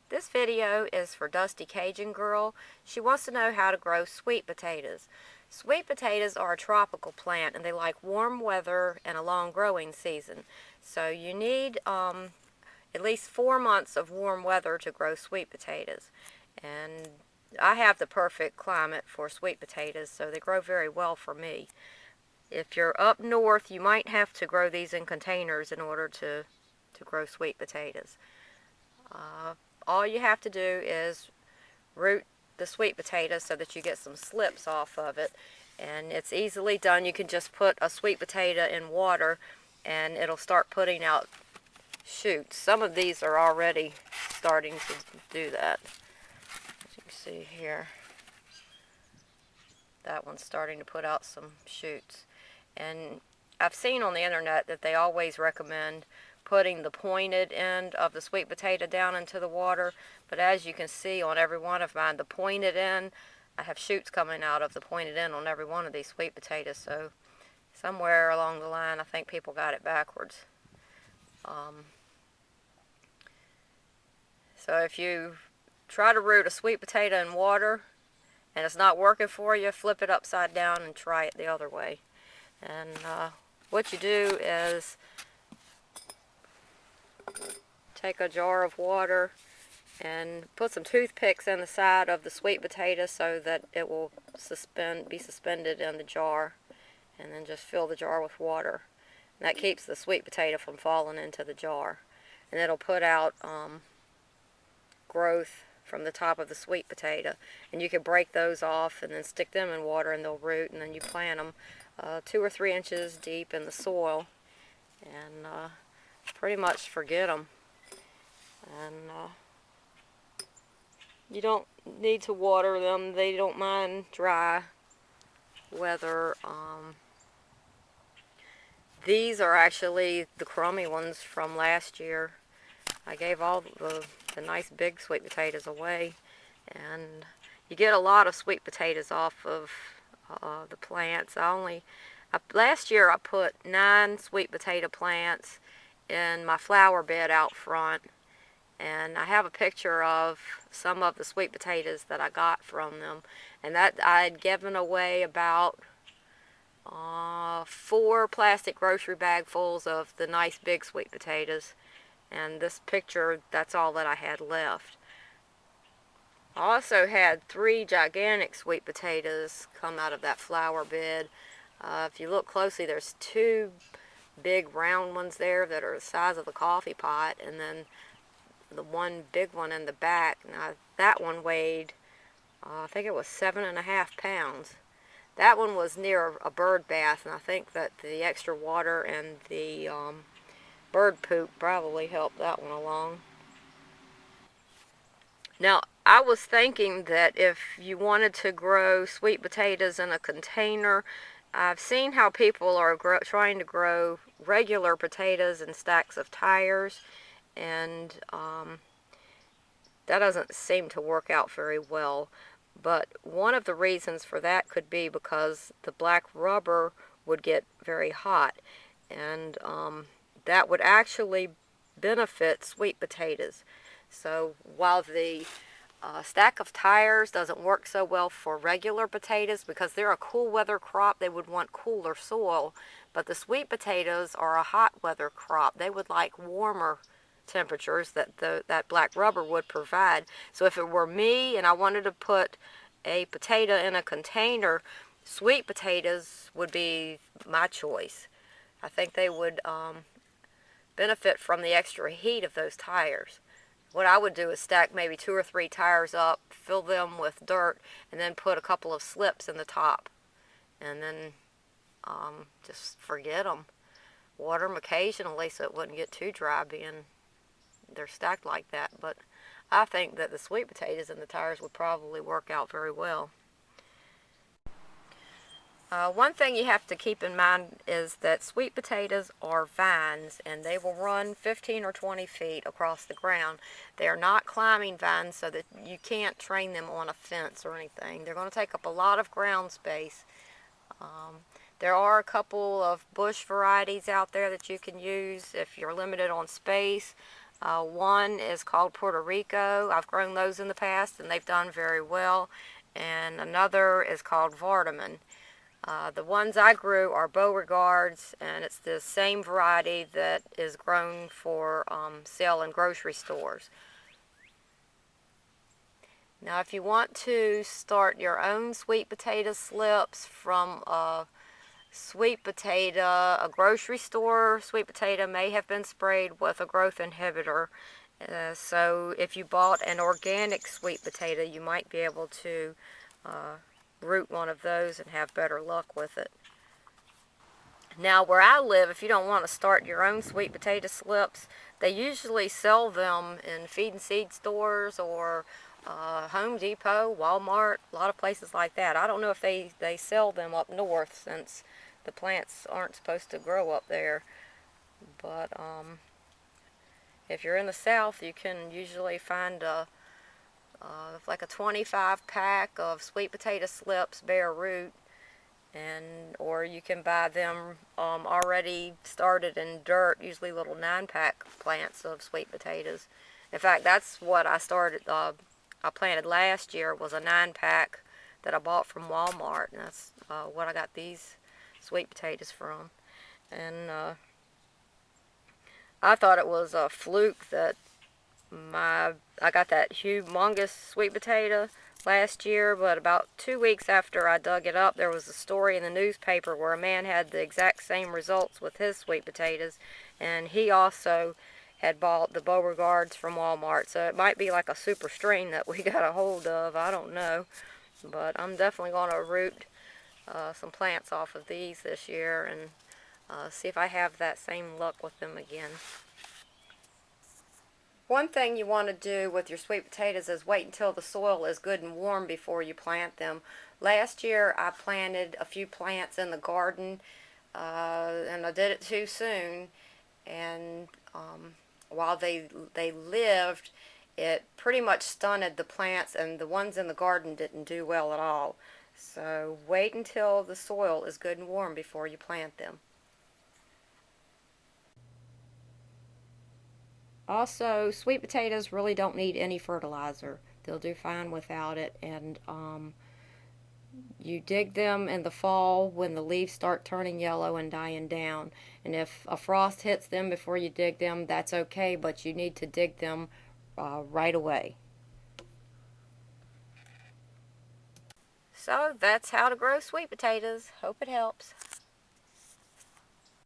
This video is for Dusty Cajun Girl. She wants to know how to grow sweet potatoes. Sweet potatoes are a tropical plant and they like warm weather and a long growing season. So you need at least 4 months of warm weather to grow sweet potatoes. And I have the perfect climate for sweet potatoes, so they grow very well for me. If you're up north, you might have to grow these in containers in order to grow sweet potatoes. All you have to do is root the sweet potato so that you get some slips off of it, and it's easily done. You can just put a sweet potato in water and it'll start putting out shoots. Some of these are already starting to do that. As you can see here, that one's starting to put out some shoots. And I've seen on the internet that they always recommend putting the pointed end of the sweet potato down into the water, but as you can see on every one of mine, the pointed end, I have shoots coming out of the pointed end on every one of these sweet potatoes. So somewhere along the line I think people got it backwards. So if you try to root a sweet potato in water and it's not working for you, flip it upside down and try it the other way. And what you do is take a jar of water and put some toothpicks in the side of the sweet potato so that it will be suspended in the jar, and then just fill the jar with water. And that keeps the sweet potato from falling into the jar, and it'll put out growth from the top of the sweet potato. And you can break those off and then stick them in water and they'll root, and then you plant them 2 or 3 inches deep in the soil and pretty much forget them. And you don't need to water them. They don't mind dry weather. These are actually the crummy ones from last year. I gave all the nice big sweet potatoes away, and you get a lot of sweet potatoes off of the plants. Last year I put 9 sweet potato plants in my flower bed out front, and I have a picture of some of the sweet potatoes that I got from them, and that I had given away about 4 plastic grocery bagfuls of the nice big sweet potatoes, and this picture, that's all that I had left. I also had 3 gigantic sweet potatoes come out of that flower bed. If you look closely, there's 2 big round ones there that are the size of the coffee pot, and then the one big one in the back. Now that one weighed, I think it was 7.5 pounds. That one was near a bird bath, and I think that the extra water and the bird poop probably helped that one along. Now, I was thinking that if you wanted to grow sweet potatoes in a container, I've seen how people are trying to grow regular potatoes in stacks of tires, and that doesn't seem to work out very well. But one of the reasons for that could be because the black rubber would get very hot, and that would actually benefit sweet potatoes. So while the stack of tires doesn't work so well for regular potatoes because they're a cool weather crop, they would want cooler soil, but the sweet potatoes are a hot weather crop. They would like warmer temperatures that that black rubber would provide. So if it were me and I wanted to put a potato in a container, sweet potatoes would be my choice. I think they would benefit from the extra heat of those tires. What I would do is stack maybe 2 or 3 tires up, fill them with dirt, and then put a couple of slips in the top, and then just forget them. Water them occasionally so it wouldn't get too dry being they're stacked like that, but I think that the sweet potatoes in the tires would probably work out very well. One thing you have to keep in mind is that sweet potatoes are vines, and they will run 15 or 20 feet across the ground. They are not climbing vines, so that you can't train them on a fence or anything. They're going to take up a lot of ground space. There are a couple of bush varieties out there that you can use if you're limited on space. One is called Puerto Rico. I've grown those in the past and they've done very well. And another is called Vardaman. The ones I grew are Beauregards, and it's the same variety that is grown for sale in grocery stores. Now, if you want to start your own sweet potato slips from a sweet potato, a grocery store sweet potato may have been sprayed with a growth inhibitor. So if you bought an organic sweet potato, you might be able to root one of those and have better luck with it. Now, where I live, if you don't want to start your own sweet potato slips, they usually sell them in feed and seed stores or Home Depot, Walmart, a lot of places like that. I don't know if they sell them up north since the plants aren't supposed to grow up there. But if you're in the south, you can usually find like a 25 pack of sweet potato slips, bare root, and or you can buy them already started in dirt, usually little 9-pack plants of sweet potatoes. In fact, that's what I started. I planted last year was a 9-pack that I bought from Walmart, and that's what I got these sweet potatoes from. And I thought it was a fluke that I got that humongous sweet potato last year, but about 2 weeks after I dug it up, there was a story in the newspaper where a man had the exact same results with his sweet potatoes, and he also had bought the Beauregards from Walmart. So it might be like a super strain that we got a hold of. I don't know, but I'm definitely going to root some plants off of these this year and see if I have that same luck with them again. One thing you want to do with your sweet potatoes is wait until the soil is good and warm before you plant them. Last year I planted a few plants in the garden and I did it too soon, and while they lived, it pretty much stunted the plants, and the ones in the garden didn't do well at all. So wait until the soil is good and warm before you plant them. Also, sweet potatoes really don't need any fertilizer. They'll do fine without it. And you dig them in the fall when the leaves start turning yellow and dying down. And if a frost hits them before you dig them, that's okay, but you need to dig them right away. So that's how to grow sweet potatoes. Hope it helps.